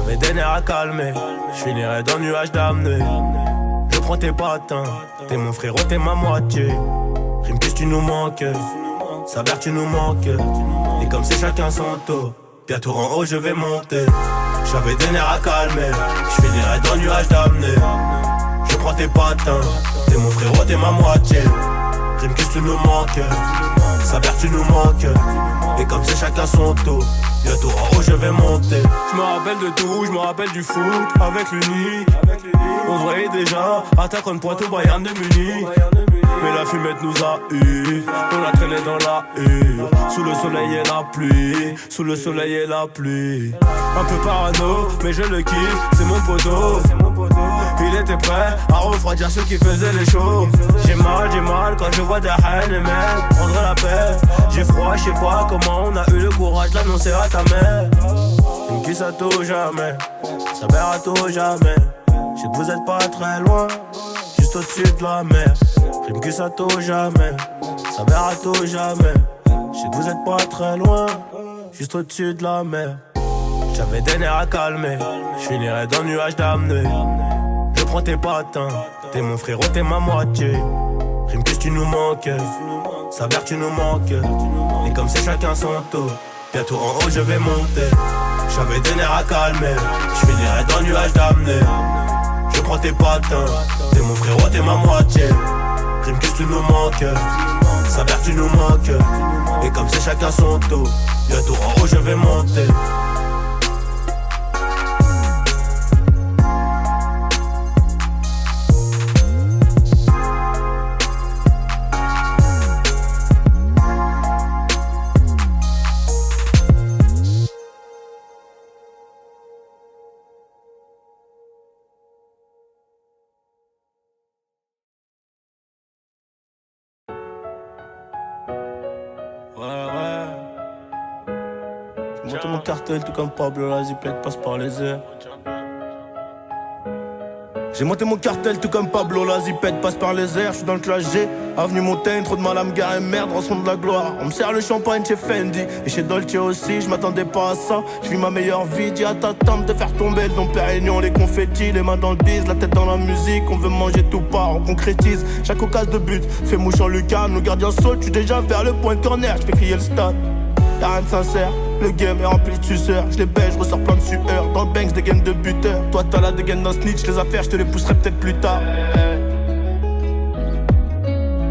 J'avais des nerfs à calmer, je finirais dans le nuage d'amener. Je prends tes patins, t'es mon frérot, t'es ma moitié. Rime plus tu nous manques, s'avère tu nous manques. Et comme c'est chacun son tour, bientôt en haut je vais monter. J'avais des nerfs à calmer, je finirais dans le nuage d'amener. Je prends tes patins, t'es mon frérot, t'es ma moitié. Rime plus tu nous manques, s'avère tu nous manques. Et comme c'est chacun son tour, bientôt en haut je vais monter. Je me rappelle de tout, je me rappelle du foot avec l'Uni. On se voyait déjà, attaque contre Poitou, Bayern de Munich. Mais la fumette nous a eu, on a traîné dans la hure. Sous le soleil et la pluie, sous le soleil et la pluie. Un peu parano, mais je le kiffe, c'est mon poteau. Il était prêt à refroidir ceux qui faisaient les shows. J'ai mal quand je vois des haines et même prendre la paix. J'ai froid, je sais pas comment on a eu le courage d'annoncer à ta mère. Une kiss à tout jamais, ça perd à tout jamais. Je sais que vous êtes pas très loin, juste au-dessus de la mer. Rime que ça tout jamais, ça perd à tout jamais. Je sais que vous êtes pas très loin, juste au-dessus de la mer. J'avais des nerfs à calmer, je finirais dans le nuage d'amener. Je prends tes patins, t'es mon frérot, t'es ma moitié. Rime que tu nous manques, s'avère tu nous manques. Et comme c'est chacun son tour, bientôt en haut je vais monter. J'avais des nerfs à calmer, je finirais dans le nuage d'amener. Je prends tes patins, t'es mon frérot, t'es ma moitié. Rime que tu nous manques, s'avère tu nous manques. Et comme c'est chacun son tour, bientôt en haut je vais monter. J'ai monté mon cartel tout comme Pablo, la zipette passe par les airs. J'ai monté mon cartel tout comme Pablo, la zipette passe par les airs. J'suis dans le classe G, avenue Montaigne, trop de mal à me garer, merde, rançon de la gloire. On me sert le champagne chez Fendi et chez Dolce aussi, j'm'attendais pas à ça. J'vis ma meilleure vie, dis à ta tante de faire tomber le Dom Pérignon, les confettis, les mains dans le bise, la tête dans la musique. On veut manger tout part, on concrétise chaque occasion de but. Fais mouche en lucarne, le gardien saute, j'suis déjà vers le point de corner, j'fais crier le stade. Y'a rien de sincère, le game est rempli de suceurs. J'les baise, j'ressors plein de sueur. Dans le banks, des gaines de buteur. Toi t'as la dégaine d'un snitch, les affaires j'te les pousserai peut-être plus tard.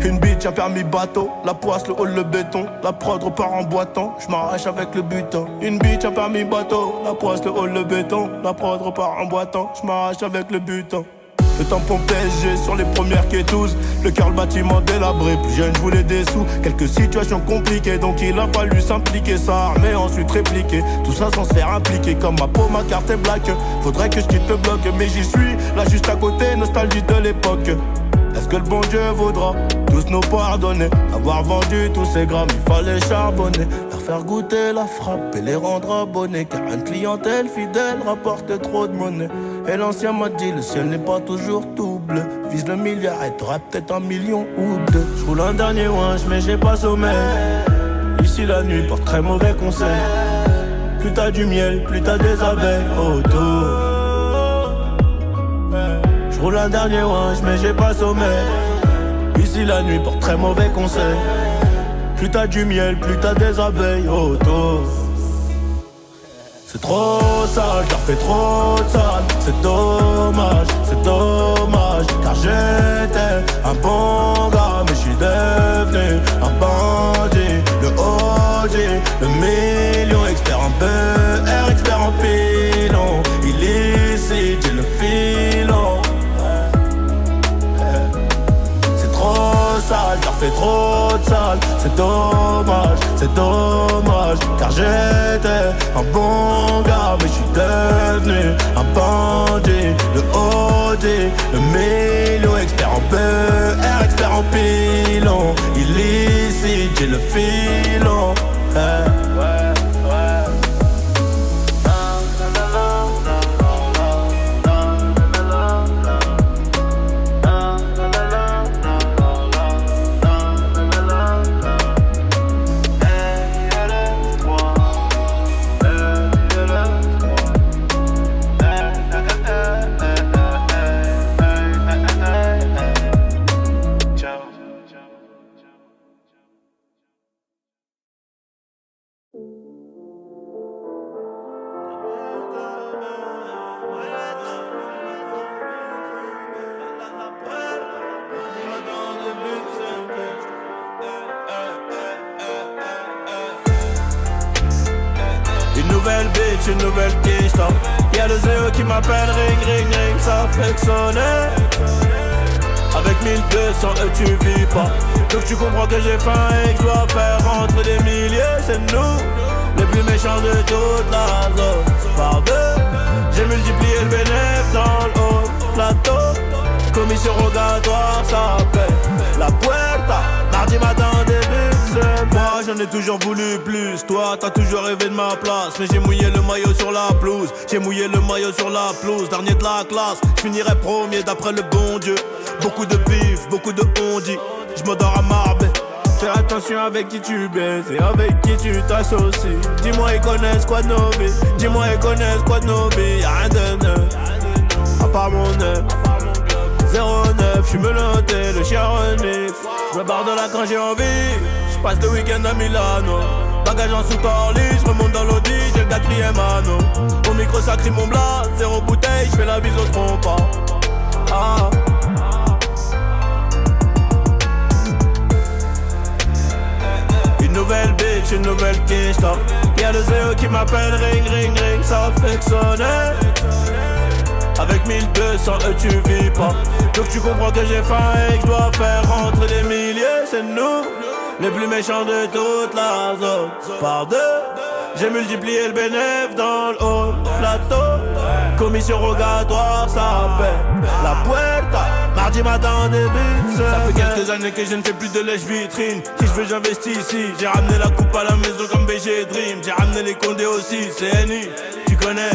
Une bitch, un permis bateau. La poisse, le hall, le béton. La prod repart en boitant, j'm'arrache avec le butin. Une bitch, un permis bateau. La poisse, le hall, le béton. La prod repart en boitant, j'm'arrache avec le butin. Le tampon PSG sur les premières quêteuses. Le cœur, le bâtiment délabré. Plus jeune, je voulais des sous. Quelques situations compliquées, donc il a fallu s'impliquer. Ça armé, ensuite répliquer. Tout ça sans se faire impliquer. Comme ma peau, ma carte est black. Faudrait que je quitte le bloc, mais j'y suis. Là, juste à côté, nostalgie de l'époque. Est-ce que le bon Dieu voudra tous nous pardonner? Avoir vendu tous ces grammes, il fallait charbonner. Leur faire goûter la frappe et les rendre abonnés. Car une clientèle fidèle rapporte trop de monnaie. Et l'ancien m'a dit, le ciel n'est pas toujours tout bleu. Vise le milliard et t'auras peut-être 1 million ou 2. J'roule un dernier ouinge mais j'ai pas sommeil. Ici la nuit porte très mauvais conseil. Plus t'as du miel, plus t'as des abeilles autour. J'roule un dernier ouinge mais j'ai pas sommeil. Ici la nuit porte très mauvais conseil. Plus t'as du miel, plus t'as des abeilles autour. C'est trop sale, car fait trop de sale. C'est dommage, car j'étais un bon gars, mais j'suis devenu un bandit. Le OG, le million, expert en BR, expert en pilon. Illicite, j'ai le filon. C'est trop sale, car fait trop de sale. C'est dommage, car j'étais un bon gars, mais j'suis devenu un bandit. Le OD, le million, expert en BR, expert en pilon. Illicite, j'ai le filon. bitch, une nouvelle quiche. Y'a le Zéo qui m'appelle, ring, ring, ring, ça fait que sonner. Avec 1200 tu vis pas. Donc tu comprends que j'ai faim et que je dois faire rentrer des milliers. C'est nous, les plus méchants de toute la zone. Par deux, j'ai multiplié le bénéfice dans le haut plateau. Commission rogatoire, ça paie. La puerta, mardi matin début de semaine. Moi j'en ai toujours voulu plus. Toi t'as toujours rêvé de ma place. Mais j'ai mouillé le maillot sur la pelouse. J'ai mouillé le maillot sur la pelouse. Dernier de la classe, je finirai premier d'après le bon Dieu. Beaucoup de bif, beaucoup de on-dit. Je m'endors à Marbella. Fais attention avec qui tu baises et avec qui tu t'associes. Dis-moi ils connaissent quoi de nos vies. Dis-moi ils connaissent quoi de nos vies. Y'a rien de neuf, à part mon œuf. 09, j'suis menotté, le chien renifle. J'me barre de là quand j'ai envie. J'passe le week-end à Milano. Bagage en sous-corlis, j'remonte dans l'audi, j'ai le 4ème anneau. Au micro ça crie mon blast, 0 bouteille, j'fais la bise au trompa. Ah. Une nouvelle bitch, une nouvelle quiche. Y'a le Zéo qui m'appelle, ring, ring, ring, ça fait que sonner. Avec 1200 tu vis pas. Donc tu comprends que j'ai faim et que je dois faire rentrer des milliers. C'est nous, les plus méchants de toute la zone. Par deux, j'ai multiplié le bénéfice dans le haut plateau. Commission rogatoire, ça paie. La puerta, mardi matin début de semaine. Ça fait quelques années que je ne fais plus de lèche-vitrine. Si je veux j'investis ici. J'ai ramené la coupe à la maison comme BG Dream. J'ai ramené les condés aussi, CNI, tu connais.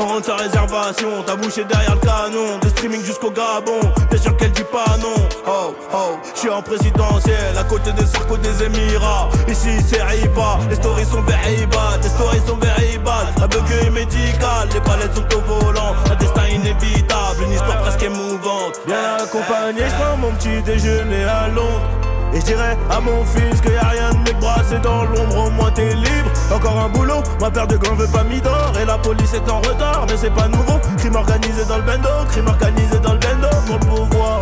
On rentre sa réservation, t'as bouché derrière le canon. Des streaming jusqu'au Gabon, bien sûr qu'elle dit pas non. Oh, oh, j'suis en présidentiel, à côté des Sarko des Émirats. Ici c'est Riba, les stories sont very bad. Les stories sont very bad, la bug est médicale. Les palettes sont au volant, un destin inévitable. Une histoire presque émouvante. Bien accompagné, j'prends mon petit déjeuner à Londres. Et je dirais à mon fils qu'il y a rien de mieux que brasser dans l'ombre, au moins t'es libre. Encore un boulot, ma paire de gants veut pas m'y d'or. Et la police est en retard, mais c'est pas nouveau. Crime organisé dans le bendo, crime organisé dans le bendo pour le pouvoir.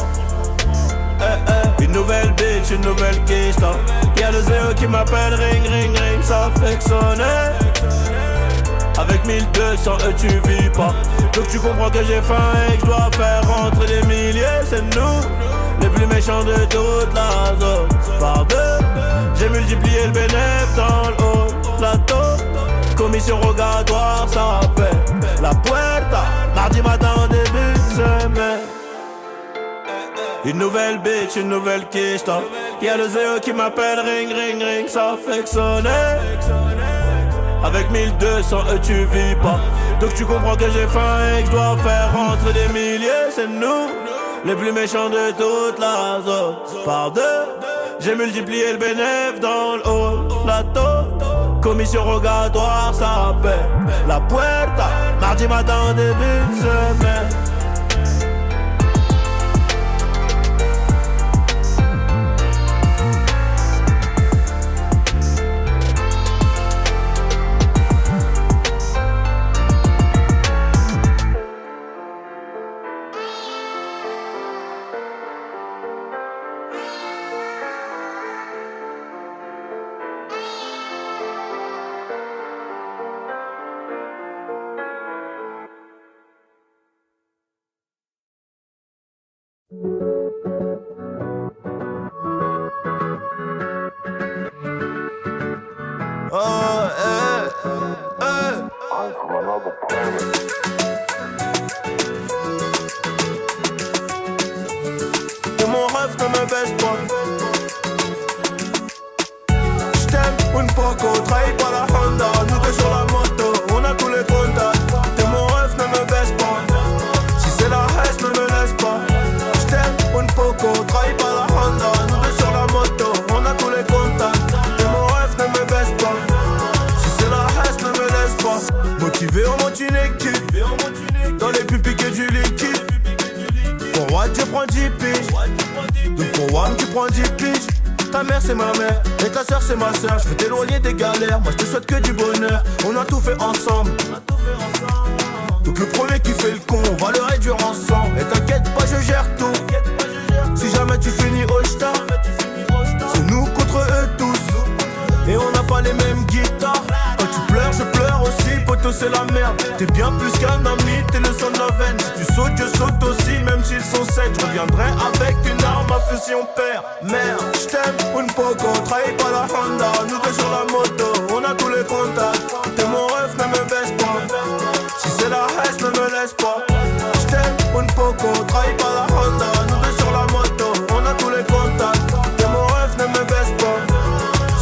Une nouvelle bitch, une nouvelle quiche. Y'a le Zéo qui m'appelle, ring, ring, ring, ça fait que sonner. Avec 1200 tu vis pas. Donc tu comprends que j'ai faim et que je dois faire rentrer des milliers. C'est nous, les plus méchants de toute la zone. Par deux, j'ai multiplié le bénéfice dans le haut plateau. Commission rogatoire, ça paie. La puerta, mardi matin début de semaine. Une nouvelle bitch, une nouvelle quiche. Y'a le Zéo qui m'appelle, ring, ring, ring, ça fait que sonner. Avec 1200 tu vis pas. Donc tu comprends que j'ai faim et que je dois faire rentrer des milliers. C'est nous, les plus méchants de toute la zone. Par deux, j'ai multiplié le bénéfice dans le haut plateau. Commission rogatoire, ça paie. La puerta, mardi matin début de semaine. Et mon rêve ne me baisse pas. J't'aime une poco, trahis par la Honda. Nous deux sur la moto, on a tous les contacts. Et mon rêve ne me baisse pas. Si c'est la haine, ne me laisse pas. J't'aime une poco, trahis par la Honda. Nous deux sur la moto, on a tous les contacts. Et mon rêve ne me baisse pas. Si c'est la haine, ne me laisse pas. Motivé, on monte une équipe. Dans les pupilles que du liquide. Pour Watt tu prends 10 piges. Donc pour Wam tu prends 10 piges. Ta mère c'est ma mère et ta soeur c'est ma soeur. Je veux t'éloigner des galères, moi je te souhaite que du bonheur. On a tout fait ensemble. Donc le premier qui fait le con, on va le réduire ensemble. Et t'inquiète pas, je gère tout. Si jamais tu finis au star, c'est nous contre eux tous. Et on n'a pas les mêmes guitares. Quand tu pleures, je pleure aussi. Poto c'est c'est la merde. T'es bien plus qu'un ami, t'es le sang de la veine. Si tu sautes, je saute aussi, même s'ils sont 7. Je reviendrai avec une arme à feu si on perd. Merde, j't'aime, un poco, trahis pas la Honda. Nous deux sur la moto, on a tous les contacts. T'es mon ref, ne me baisse pas. Si c'est la haine, ne me laisse pas. J't'aime, un poco, trahis pas la Honda. Nous deux sur la moto, on a tous les contacts. T'es mon ref, ne me baisse pas.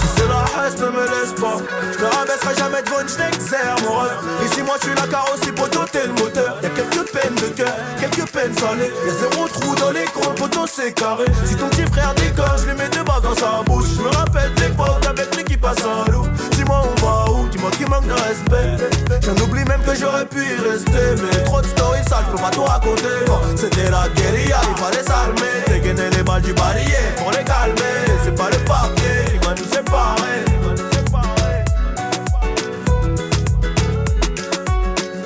Si c'est la haine, ne me laisse pas. Je rabaisserai jamais devant une j't'exerce mon ref. Ici moi je suis la carrosserie pour doter le moteur. Y'a quelques peines de cœur, quelques peines salées. Y'a zéro trou dans les comptes, poteau c'est carré. Si ton petit frère déconne, je lui mets 2 balles dans sa bouche. Je me rappelle l'époque avec l'équipe à Salou. Dis-moi on va où, dis-moi qui manque de respect. J'en oublie même que j'aurais pu y rester. Mais trop de stories sales, je peux pas tout raconter. C'était la guérilla, il fallait s'armer. Dégainer les balles du barillet pour les calmer. C'est pas le papier qui va nous séparer.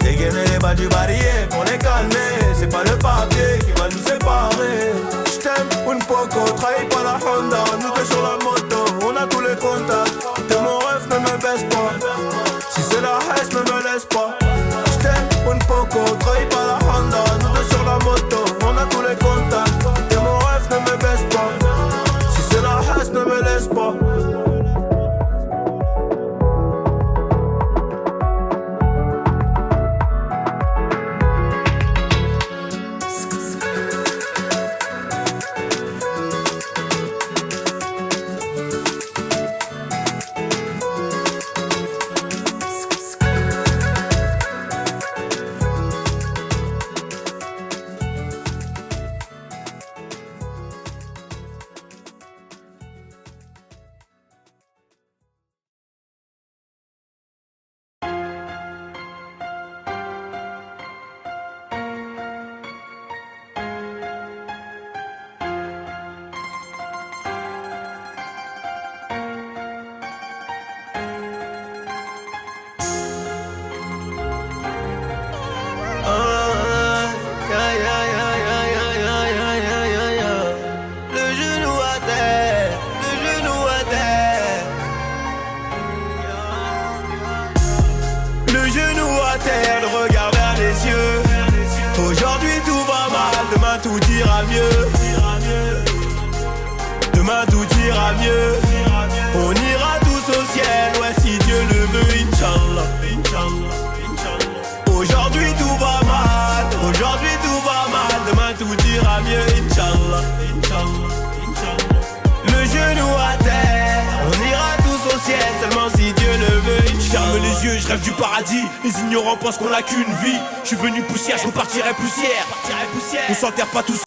Dégainer les balles du barillet pour les calmer. C'est pas le papier qui va nous séparer. J't'aime, un poco, trahis pas la Honda. Nous deux sur la moto, on a tous les contacts. T'es mon ref, ne me baisse pas. Si c'est la haine, ne me laisse pas. J't'aime, un poco, trahis pas la Honda. Nous deux sur la moto, on a tous les contacts. T'es mon ref, ne me baisse pas. Si c'est la haine, ne me laisse pas. Demain tout ira mieux. On ira tous au ciel, ouais si Dieu le veut, Inch'Allah. Aujourd'hui tout va mal, aujourd'hui tout va mal. Demain tout ira mieux, Inch'Allah. Le genou à terre, on ira tous au ciel, seulement si Dieu le veut. Je ferme les yeux, je rêve du paradis. Les ignorants pensent qu'on n'a qu'une vie. Je suis venu poussière, je repartirai poussière. On s'enterre pas tous.